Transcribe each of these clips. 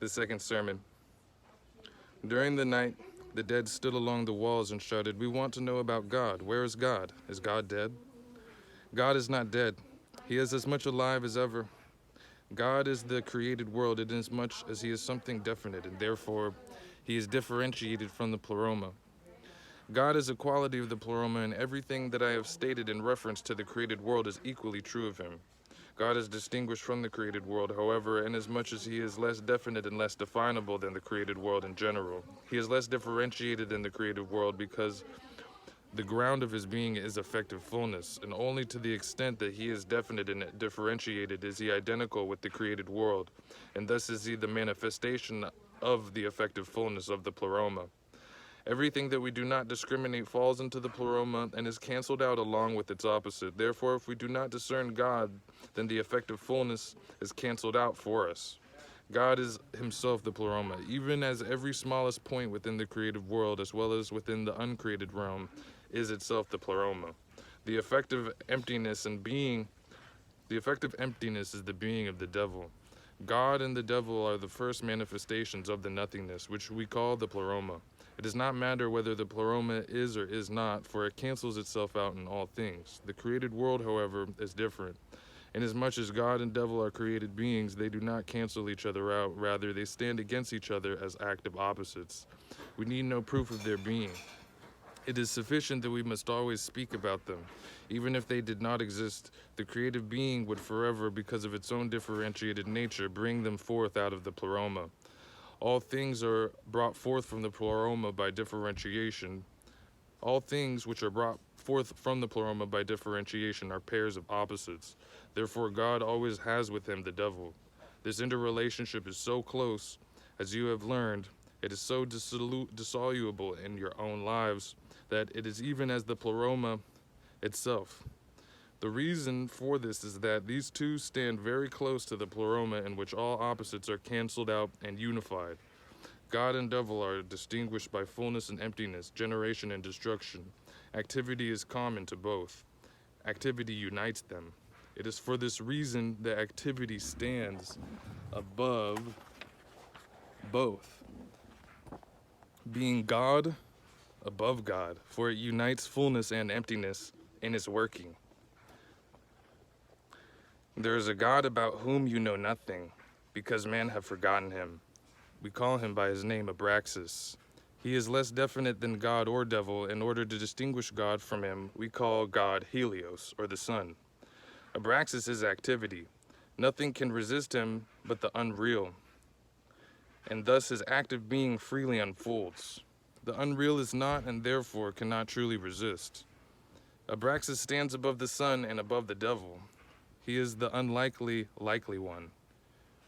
The second sermon. During the night, the dead stood along the walls and shouted, "We want to know about God. Where is God? Is God dead?" God is not dead. He is as much alive as ever. God is the created world inasmuch as he is something definite, and therefore he is differentiated from the pleroma. God is a quality of the pleroma, and everything that I have stated in reference to the created world is equally true of him. God is distinguished from the created world, however, inasmuch as he is less definite and less definable than the created world in general. He is less differentiated than the created world because the ground of his being is effective fullness, and only to the extent that he is definite and differentiated is he identical with the created world, and thus is he the manifestation of the effective fullness of the pleroma. Everything that we do not discriminate falls into the pleroma and is canceled out along with its opposite. Therefore, if we do not discern God, then the effective fullness is canceled out for us. God is himself the pleroma, even as every smallest point within the creative world, as well as within the uncreated realm, is itself the pleroma. The effective emptiness is the being of the devil. God and the devil are the first manifestations of the nothingness, which we call the pleroma. It does not matter whether the pleroma is or is not, for it cancels itself out in all things. The created world, however, is different. Inasmuch as God and devil are created beings, they do not cancel each other out. Rather, they stand against each other as active opposites. We need no proof of their being. It is sufficient that we must always speak about them. Even if they did not exist, the creative being would forever, because of its own differentiated nature, bring them forth out of the pleroma. All things are brought forth from the pleroma by differentiation. All things which are brought forth from the pleroma by differentiation are pairs of opposites. Therefore, God always has with him the devil. This interrelationship is so close, as you have learned, it is so dissoluble in your own lives, that it is even as the pleroma itself. The reason for this is that these two stand very close to the pleroma, in which all opposites are canceled out and unified. God and devil are distinguished by fullness and emptiness, generation and destruction. Activity is common to both. Activity unites them. It is for this reason that activity stands above both, being God above God, for it unites fullness and emptiness in its working. There is a God about whom you know nothing, because men have forgotten him. We call him by his name Abraxas. He is less definite than God or devil. In order to distinguish God from him, we call God Helios, or the sun. Abraxas is activity. Nothing can resist him but the unreal, and thus his active being freely unfolds. The unreal is not, and therefore cannot truly resist. Abraxas stands above the sun and above the devil. He is the unlikely, likely one,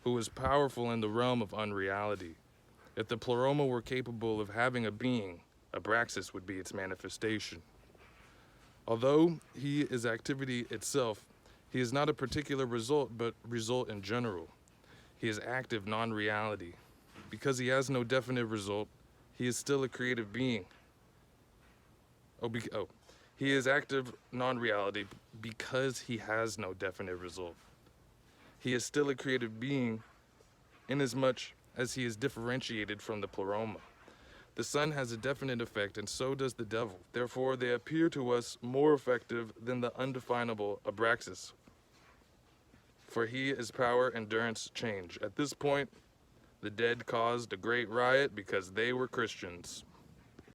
who is powerful in the realm of unreality. If the pleroma were capable of having a being, Abraxas would be its manifestation. Although he is activity itself, he is not a particular result, but result in general. He is active non-reality. Because he has no definite result, he is still a creative being. He is active non-reality because he has no definite result. He is still a creative being inasmuch as he is differentiated from the pleroma. The sun has a definite effect, and so does the devil. Therefore, they appear to us more effective than the undefinable Abraxas, for he is power, endurance, change. At this point, the dead caused a great riot because they were Christians.